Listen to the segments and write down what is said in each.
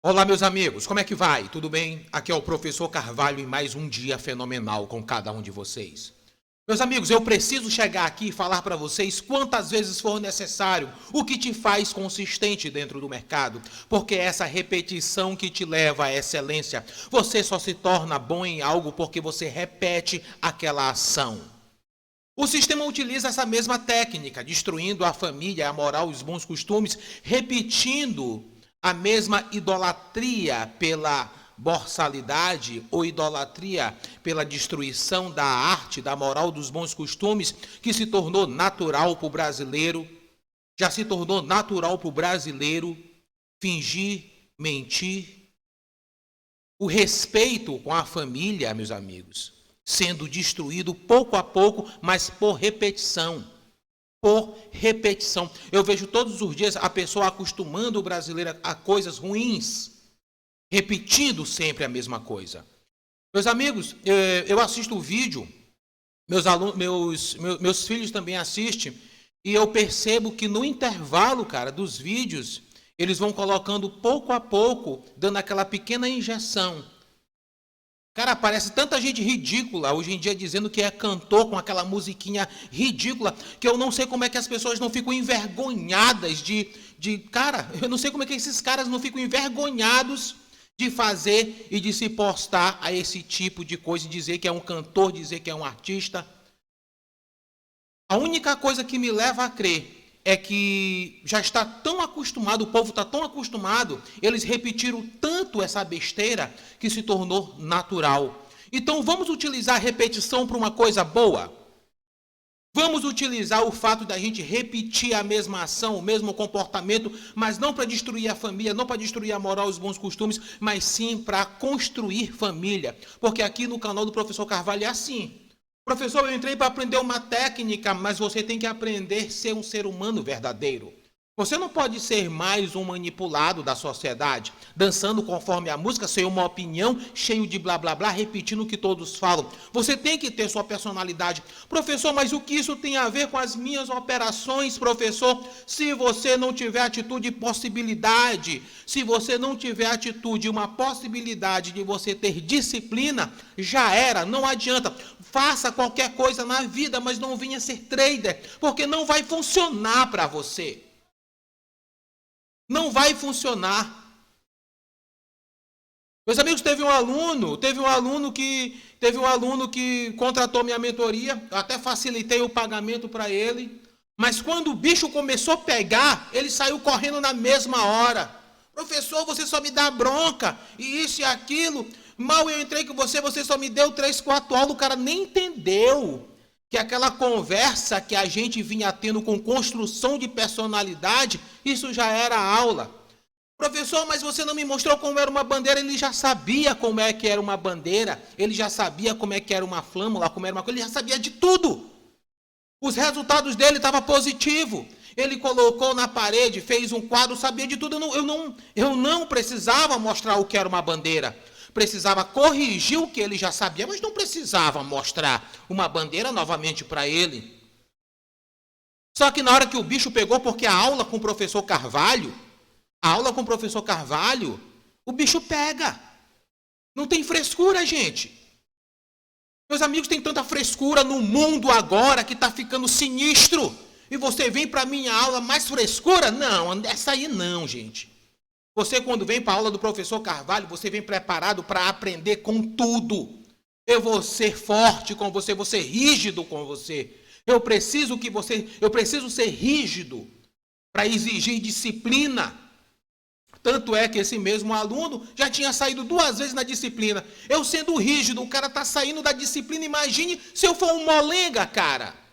Olá, meus amigos, como é que vai? Tudo bem? Aqui é o professor Carvalho e mais um dia fenomenal com cada um de vocês. Meus amigos, eu preciso chegar aqui e falar para vocês quantas vezes for necessário o que te faz consistente dentro do mercado, porque é essa repetição que te leva à excelência. Você só se torna bom em algo porque você repete aquela ação. O sistema utiliza essa mesma técnica, destruindo a família, a moral, os bons costumes, repetindo a mesma idolatria pela borsalidade ou idolatria pela destruição da arte, da moral, dos bons costumes, que se tornou natural para o brasileiro, já se tornou natural para o brasileiro fingir, mentir. O respeito com a família, meus amigos, sendo destruído pouco a pouco, mas por repetição. Por repetição. Eu vejo todos os dias a pessoa acostumando o brasileiro a coisas ruins, repetindo sempre a mesma coisa. Meus amigos, eu assisto o vídeo, meus filhos também assistem, e eu percebo que no intervalo, cara, dos vídeos, eles vão colocando pouco a pouco, dando aquela pequena injeção. Cara, aparece tanta gente ridícula hoje em dia dizendo que é cantor com aquela musiquinha ridícula, que eu não sei como é que as pessoas não ficam envergonhadas Cara, eu não sei como é que esses caras não ficam envergonhados de fazer e de se postar a esse tipo de coisa, dizer que é um cantor, dizer que é um artista. A única coisa que me leva a crer é que já está tão acostumado, o povo está tão acostumado, eles repetiram tanto essa besteira que se tornou natural. Então vamos utilizar a repetição para uma coisa boa? Vamos utilizar o fato da gente repetir a mesma ação, o mesmo comportamento, mas não para destruir a família, não para destruir a moral, os bons costumes, mas sim para construir família. Porque aqui no canal do professor Carvalho é assim. Professor, eu entrei para aprender uma técnica, mas você tem que aprender a ser um ser humano verdadeiro. Você não pode ser mais um manipulado da sociedade, dançando conforme a música, sem uma opinião, cheio de blá blá blá, repetindo o que todos falam. Você tem que ter sua personalidade. Professor, mas o que isso tem a ver com as minhas operações, professor? Se você não tiver atitude e possibilidade, se você não tiver atitude e uma possibilidade de você ter disciplina, já era, não adianta. Faça qualquer coisa na vida, mas não venha ser trader, porque não vai funcionar para você. Não vai funcionar. Meus amigos, teve um aluno que contratou minha mentoria, eu até facilitei o pagamento para ele, mas quando o bicho começou a pegar, ele saiu correndo na mesma hora. Professor, você só me dá bronca, e isso e aquilo. Mal eu entrei com você só me deu 3, 4 aulas, o cara nem entendeu que aquela conversa que a gente vinha tendo com construção de personalidade, isso já era aula. Professor, mas você não me mostrou como era uma bandeira. Ele já sabia como é que era uma bandeira, ele já sabia como é que era uma flâmula, como era uma coisa, ele já sabia de tudo. Os resultados dele estavam positivos. Ele colocou na parede, fez um quadro, sabia de tudo. Eu não precisava mostrar o que era uma bandeira. Precisava corrigir o que ele já sabia, mas não precisava mostrar uma bandeira novamente para ele. Só que na hora que o bicho pegou, porque a aula com o professor Carvalho, o bicho pega. Não tem frescura, gente. Meus amigos, tem tanta frescura no mundo agora que está ficando sinistro. E você vem para a minha aula mais frescura? Não, essa aí não, gente. Você, quando vem para a aula do professor Carvalho, você vem preparado para aprender com tudo. Eu vou ser forte com você, vou ser rígido com você. Eu preciso ser rígido para exigir disciplina. Tanto é que esse mesmo aluno já tinha saído 2 vezes na disciplina. Eu sendo rígido, o cara está saindo da disciplina. Imagine se eu for um molenga, cara.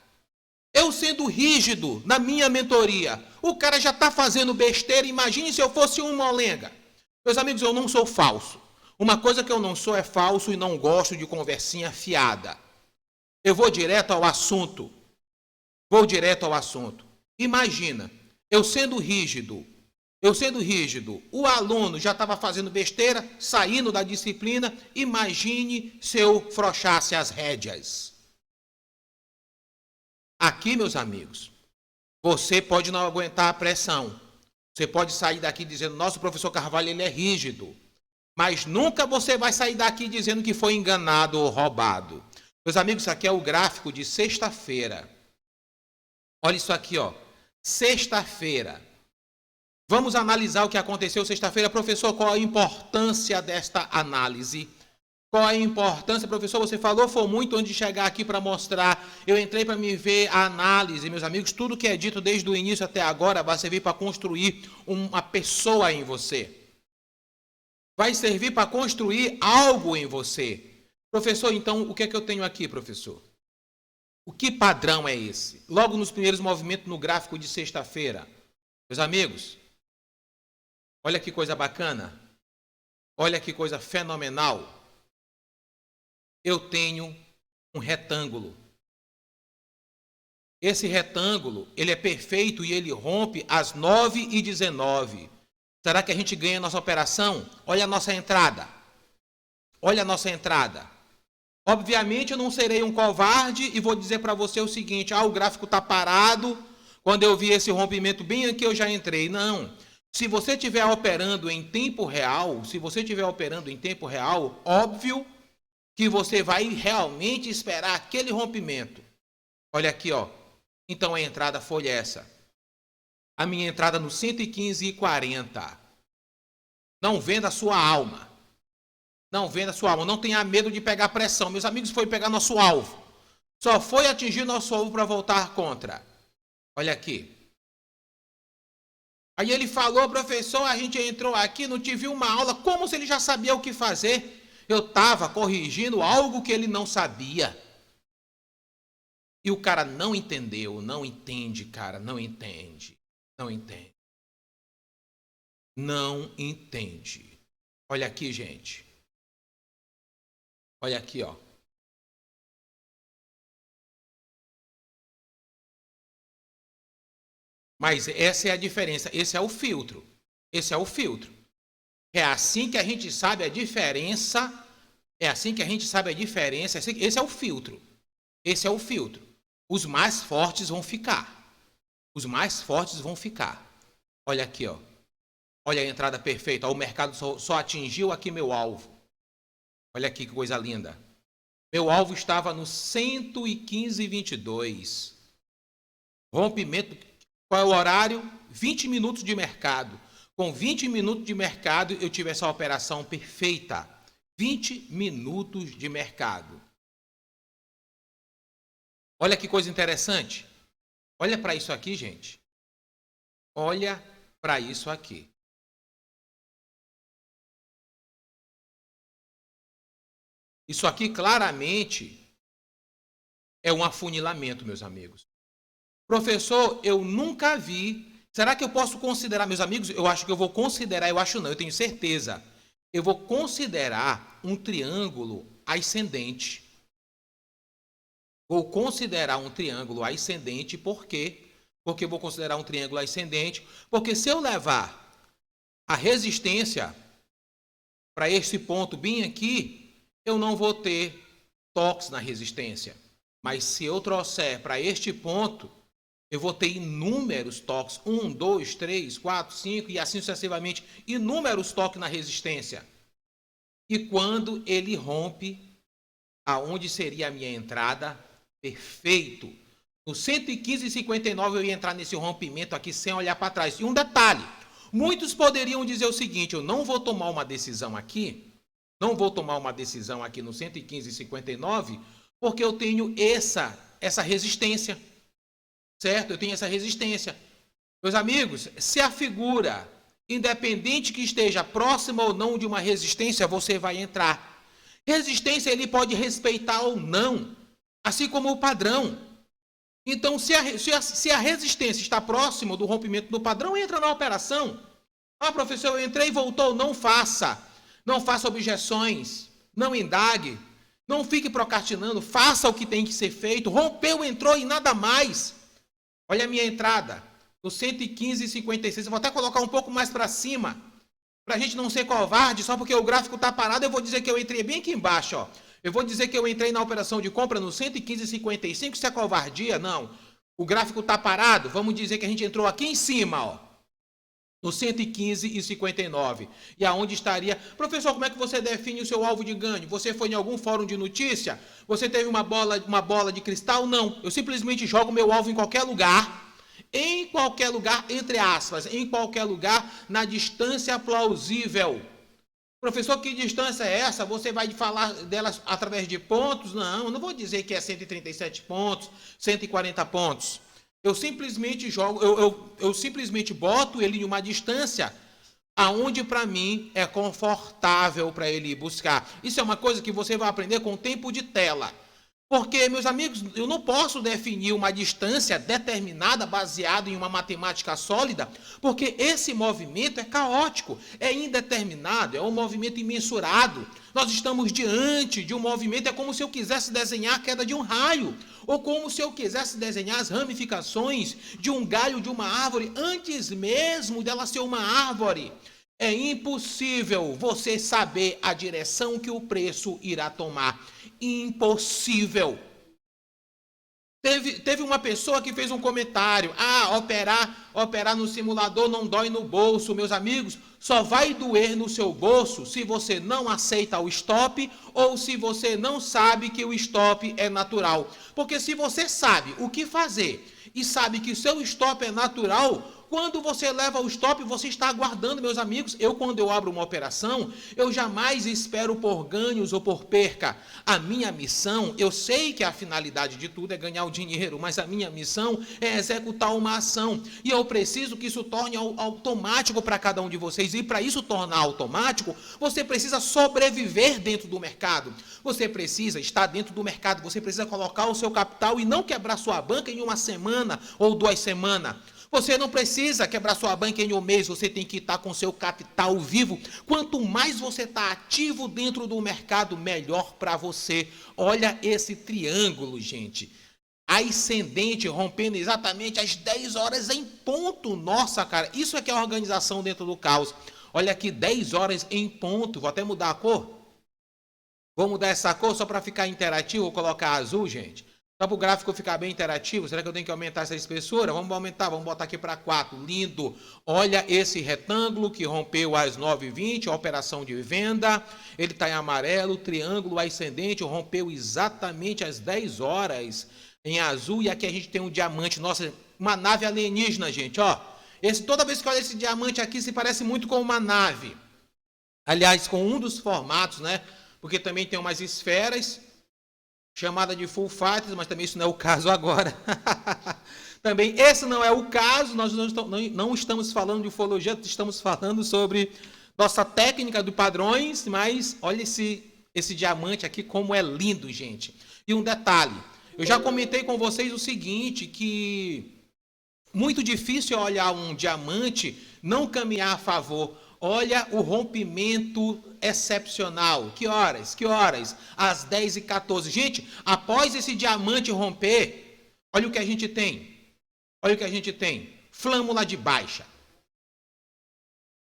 Eu sendo rígido na minha mentoria, o cara já está fazendo besteira, imagine se eu fosse um molenga. Meus amigos, eu não sou falso. Uma coisa que eu não sou é falso e não gosto de conversinha fiada. Eu vou direto ao assunto. Imagina, eu sendo rígido, o aluno já estava fazendo besteira, saindo da disciplina, imagine se eu frouxasse as rédeas. Aqui, meus amigos, você pode não aguentar a pressão. Você pode sair daqui dizendo, nosso professor Carvalho, ele é rígido. Mas nunca você vai sair daqui dizendo que foi enganado ou roubado. Meus amigos, isso aqui é o gráfico de sexta-feira. Olha isso aqui, ó. Sexta-feira. Vamos analisar o que aconteceu sexta-feira. Professor, qual a importância desta análise? Qual a importância, professor? Você falou, foi muito antes de chegar aqui para mostrar. Eu entrei para me ver a análise, meus amigos. Tudo que é dito desde o início até agora vai servir para construir uma pessoa em você. Vai servir para construir algo em você. Professor, então, o que é que eu tenho aqui, professor? O que padrão é esse? Logo nos primeiros movimentos no gráfico de sexta-feira. Meus amigos, olha que coisa bacana. Olha que coisa fenomenal. Eu tenho um retângulo. Esse retângulo, ele é perfeito e ele rompe às 9h19. Será que a gente ganha a nossa operação? Olha a nossa entrada. Olha a nossa entrada. Obviamente eu não serei um covarde e vou dizer para você o seguinte, o gráfico está parado, quando eu vi esse rompimento bem aqui eu já entrei. Não. Se você estiver operando em tempo real, óbvio que você vai realmente esperar aquele rompimento. Olha aqui, ó. Então a entrada foi essa. A minha entrada no 115,40. Não venda a sua alma. Não venda a sua alma. Não tenha medo de pegar pressão. Meus amigos, foi pegar nosso alvo. Só foi atingir nosso alvo para voltar contra. Olha aqui. Aí ele falou, professor, a gente entrou aqui, não tive uma aula, como se ele já sabia o que fazer. Eu estava corrigindo algo que ele não sabia. E o cara não entendeu, não entende, cara, não entende. Não entende. Não entende. Olha aqui, gente. Olha aqui, ó. Mas essa é a diferença, esse é o filtro. Esse é o filtro. É assim que a gente sabe a diferença. É assim que a gente sabe a diferença. Esse é o filtro. Esse é o filtro. Os mais fortes vão ficar. Os mais fortes vão ficar. Olha aqui, ó. Olha a entrada perfeita. Ó, o mercado só atingiu aqui meu alvo. Olha aqui que coisa linda. Meu alvo estava no 115,22. Rompimento. Qual é o horário? 20 minutos de mercado. Com 20 minutos de mercado, eu tive essa operação perfeita. 20 minutos de mercado. Olha que coisa interessante. Olha para isso aqui, gente. Olha para isso aqui. Isso aqui claramente é um afunilamento, meus amigos. Professor, eu nunca vi. Será que eu posso considerar, meus amigos? Eu acho que eu vou considerar, eu acho não, eu tenho certeza. Eu vou considerar um triângulo ascendente. Vou considerar um triângulo ascendente, por quê? Porque eu vou considerar um triângulo ascendente, porque se eu levar a resistência para esse ponto bem aqui, eu não vou ter toques na resistência. Mas se eu trouxer para este ponto, eu vou ter inúmeros toques, 1, 2, 3, 4, 5 e assim sucessivamente, inúmeros toques na resistência. E quando ele rompe, aonde seria a minha entrada? Perfeito. No 115,59 eu ia entrar nesse rompimento aqui sem olhar para trás. E um detalhe, muitos poderiam dizer o seguinte, eu não vou tomar uma decisão aqui, no 115,59, porque eu tenho essa resistência. Certo? Eu tenho essa resistência. Meus amigos, se a figura, independente que esteja próxima ou não de uma resistência, você vai entrar. Resistência ele pode respeitar ou não, assim como o padrão. Então, se a resistência está próxima do rompimento do padrão, entra na operação. Professor, eu entrei e voltou. Não faça. Não faça objeções. Não indague. Não fique procrastinando. Faça o que tem que ser feito. Rompeu, entrou e nada mais. Olha a minha entrada, no 115,56. Eu vou até colocar um pouco mais para cima, para a gente não ser covarde, só porque o gráfico está parado, eu vou dizer que eu entrei bem aqui embaixo. Ó. Eu vou dizer que eu entrei na operação de compra no 115,55, isso é covardia? Não. O gráfico está parado, vamos dizer que a gente entrou aqui em cima. Ó. no 115,59. E aonde estaria? Professor, como é que você define o seu alvo de ganho? Você foi em algum fórum de notícia? Você teve uma bola de cristal? Não. Eu simplesmente jogo meu alvo em qualquer lugar. Em qualquer lugar, entre aspas, em qualquer lugar, na distância plausível. Professor, que distância é essa? Você vai falar delas através de pontos? Não, eu não vou dizer que é 137 pontos, 140 pontos. Eu simplesmente jogo, eu simplesmente boto ele em uma distância aonde para mim é confortável para ele ir buscar. Isso é uma coisa que você vai aprender com o tempo de tela. Porque, meus amigos, eu não posso definir uma distância determinada baseada em uma matemática sólida, porque esse movimento é caótico, é indeterminado, é um movimento imensurado. Nós estamos diante de um movimento, é como se eu quisesse desenhar a queda de um raio, ou como se eu quisesse desenhar as ramificações de um galho de uma árvore antes mesmo dela ser uma árvore. É impossível você saber a direção que o preço irá tomar. Impossível. Teve uma pessoa que fez um comentário: operar no simulador não dói no bolso. Meus amigos, só vai doer no seu bolso se você não aceita o stop ou se você não sabe que o stop é natural. Porque se você sabe o que fazer e sabe que seu stop é natural, quando você leva o stop, você está aguardando, meus amigos. Quando eu abro uma operação, eu jamais espero por ganhos ou por perca. A minha missão, eu sei que a finalidade de tudo é ganhar o dinheiro, mas a minha missão é executar uma ação. E eu preciso que isso torne automático para cada um de vocês. E para isso tornar automático, você precisa sobreviver dentro do mercado. Você precisa estar dentro do mercado. Você precisa colocar o seu capital e não quebrar sua banca em uma semana ou 2 semanas. Você não precisa quebrar sua banca em um mês, você tem que estar com seu capital vivo. Quanto mais você está ativo dentro do mercado, melhor para você. Olha esse triângulo, gente. Ascendente rompendo exatamente às 10 horas em ponto. Nossa, cara, isso é que é organização dentro do caos. Olha aqui, 10 horas em ponto. Vou até mudar a cor. Vou mudar essa cor só para ficar interativo. Vou colocar azul, gente. Só para o gráfico ficar bem interativo. Será que eu tenho que aumentar essa espessura? Vamos aumentar, vamos botar aqui para 4. Lindo. Olha esse retângulo que rompeu às 9h20, a operação de venda. Ele está em amarelo, triângulo ascendente, rompeu exatamente às 10 horas em azul. E aqui a gente tem um diamante. Nossa, uma nave alienígena, gente. Ó, toda vez que olha esse diamante aqui, se parece muito com uma nave. Aliás, com um dos formatos, né? Porque também tem umas esferas chamada de full fighters, mas também isso não é o caso agora. Também esse não é o caso, nós não estamos falando de ufologia, estamos falando sobre nossa técnica de padrões, mas olha esse diamante aqui como é lindo, gente. E um detalhe, eu já comentei com vocês o seguinte, que muito difícil é olhar um diamante, não caminhar a favor. Olha o rompimento excepcional. Que horas? Que horas? Às 10h14. Gente, após esse diamante romper, olha o que a gente tem. Olha o que a gente tem. Flâmula de baixa.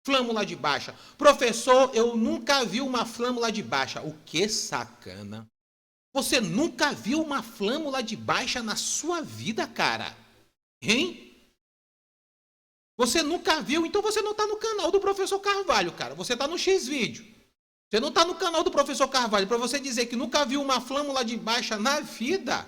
Flâmula de baixa. Professor, eu nunca vi uma flâmula de baixa. O que sacana. Você nunca viu uma flâmula de baixa na sua vida, cara? Hein? Você nunca viu, então você não está no canal do professor Carvalho, cara. Você está no X-Vídeo. Você não está no canal do professor Carvalho. Para você dizer que nunca viu uma flâmula de baixa na vida,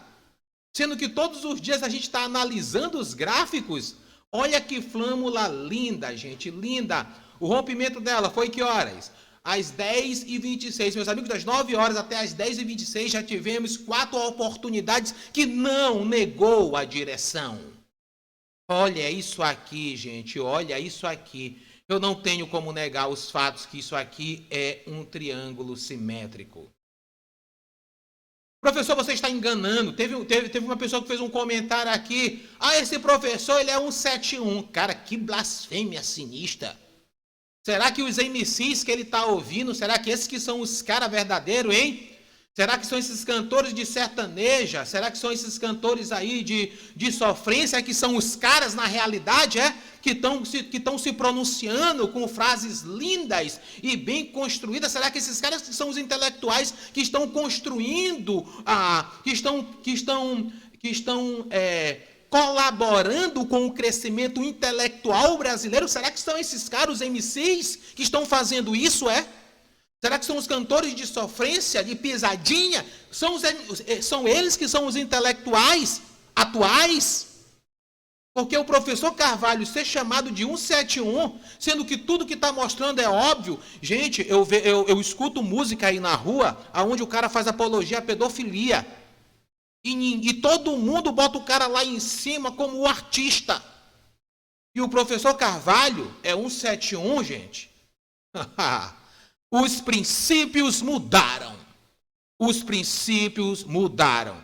sendo que todos os dias a gente está analisando os gráficos. Olha que flâmula linda, gente, linda. O rompimento dela foi que horas? Às 10h26. Meus amigos, das 9 horas até às 10h26 já tivemos 4 oportunidades que não negou a direção. Olha isso aqui, gente, olha isso aqui. Eu não tenho como negar os fatos que isso aqui é um triângulo simétrico. Professor, você está enganando. Teve uma pessoa que fez um comentário aqui. Esse professor, ele é um 71. Cara, que blasfêmia sinistra. Será que os MCs que ele está ouvindo, será que esses que são os caras verdadeiros, hein? Será que são esses cantores de sertaneja? Será que são esses cantores aí de sofrência que são os caras na realidade, que estão se pronunciando com frases lindas e bem construídas? Será que esses caras são os intelectuais que estão construindo, que estão colaborando com o crescimento intelectual brasileiro? Será que são esses caras, os MCs, que estão fazendo isso, Será que são os cantores de sofrência, de pisadinha? São eles que são os intelectuais atuais? Porque o professor Carvalho ser chamado de 171, sendo que tudo que está mostrando é óbvio. Gente, eu escuto música aí na rua, onde o cara faz apologia à pedofilia. E todo mundo bota o cara lá em cima como o artista. E o professor Carvalho é 171, gente. Os princípios mudaram. Os princípios mudaram.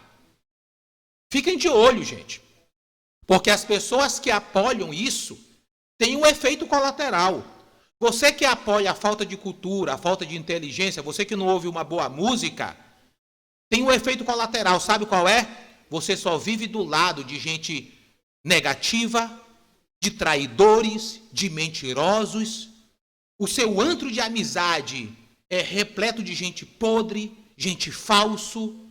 Fiquem de olho, gente. Porque as pessoas que apoiam isso têm um efeito colateral. Você que apoia a falta de cultura, a falta de inteligência, você que não ouve uma boa música, tem um efeito colateral. Sabe qual é? Você só vive do lado de gente negativa, de traidores, de mentirosos. O seu antro de amizade é repleto de gente podre, gente falso.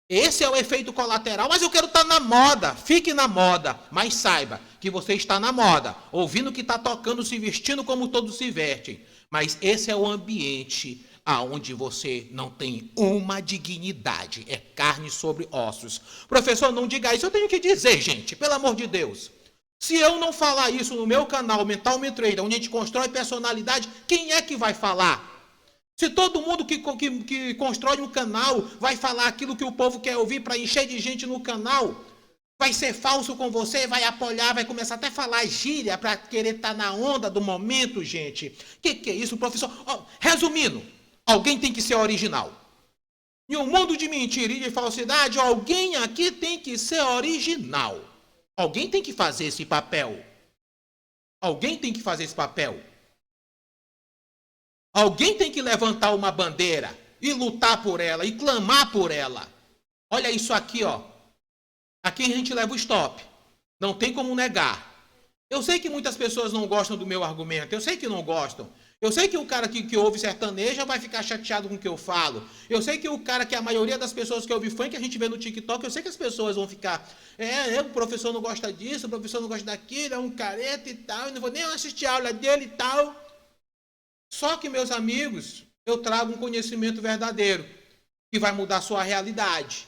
Esse é o efeito colateral. Mas eu quero estar na moda. Fique na moda, mas saiba que você está na moda, ouvindo o que está tocando, se vestindo como todos se vestem. Mas esse é o ambiente aonde você não tem uma dignidade. É carne sobre ossos. Professor, não diga isso. Eu tenho que dizer, gente, pelo amor de Deus. Se eu não falar isso no meu canal Mentalmente Trader, onde a gente constrói personalidade, quem é que vai falar? Se todo mundo que constrói um canal vai falar aquilo que o povo quer ouvir para encher de gente no canal, vai ser falso com você, vai apoiar, vai começar até a falar gíria para querer estar na onda do momento, gente. Que é isso, professor? Resumindo, alguém tem que ser original. Em um mundo de mentira e de falsidade, alguém aqui tem que ser original. Alguém tem que fazer esse papel. Alguém tem que fazer esse papel. Alguém tem que levantar uma bandeira e lutar por ela e clamar por ela. Olha isso aqui, Aqui a gente leva o stop. Não tem como negar. Eu sei que muitas pessoas não gostam do meu argumento. Eu sei que não gostam. Eu sei que o cara que ouve sertaneja vai ficar chateado com o que eu falo. Eu sei que o cara que a maioria das pessoas que ouve funk, a gente vê no TikTok, eu sei que as pessoas vão ficar, o professor não gosta disso, o professor não gosta daquilo, é um careta e tal, eu não vou nem assistir a aula dele e tal. Só que, meus amigos, eu trago um conhecimento verdadeiro, que vai mudar a sua realidade.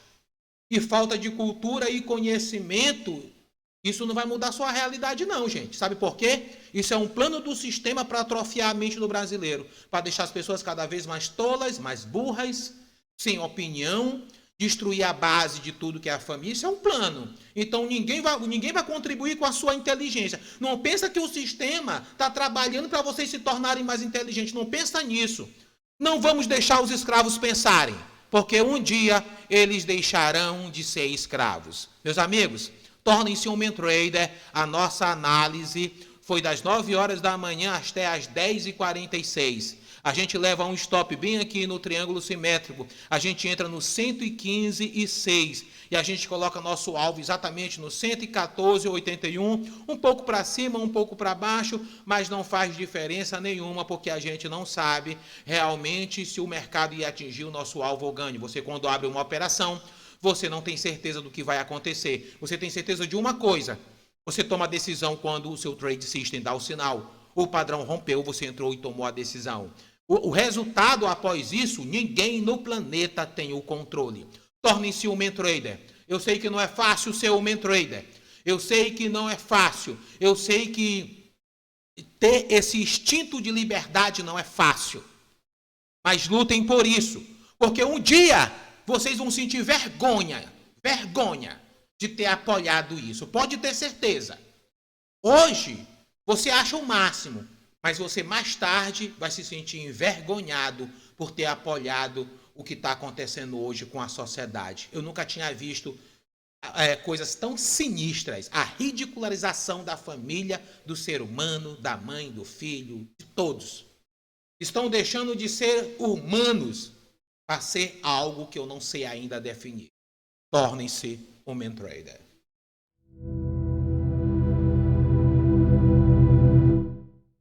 E falta de cultura e conhecimento, isso não vai mudar a sua realidade não, gente. Sabe por quê? Isso é um plano do sistema para atrofiar a mente do brasileiro, para deixar as pessoas cada vez mais tolas, mais burras, sem opinião, destruir a base de tudo que é a família. Isso é um plano. Então ninguém vai contribuir com a sua inteligência. Não pensa que o sistema está trabalhando para vocês se tornarem mais inteligentes. Não pensa nisso. Não vamos deixar os escravos pensarem, porque um dia eles deixarão de ser escravos. Meus amigos, tornem-se um trader. A nossa análise foi das 9 horas da manhã até as 10h46. A gente leva um stop bem aqui no triângulo simétrico. A gente entra no 115,6 e a gente coloca nosso alvo exatamente no 114,81. Um pouco para cima, um pouco para baixo, mas não faz diferença nenhuma, porque a gente não sabe realmente se o mercado ia atingir o nosso alvo ou ganho. Você, quando abre uma operação, você não tem certeza do que vai acontecer. Você tem certeza de uma coisa. Você toma a decisão quando o seu trade system dá o sinal. O padrão rompeu, você entrou e tomou a decisão. O resultado após isso, ninguém no planeta tem o controle. Torne-se um trader. Eu sei que não é fácil ser um trader. Eu sei que não é fácil. Eu sei que ter esse instinto de liberdade não é fácil. Mas lutem por isso. Porque um dia vocês vão sentir vergonha de ter apoiado isso. Pode ter certeza. Hoje, você acha o máximo, mas você mais tarde vai se sentir envergonhado por ter apoiado o que está acontecendo hoje com a sociedade. Eu nunca tinha visto coisas tão sinistras. A ridicularização da família, do ser humano, da mãe, do filho, de todos. Estão deixando de ser humanos para ser algo que eu não sei ainda definir. Tornem-se um trader.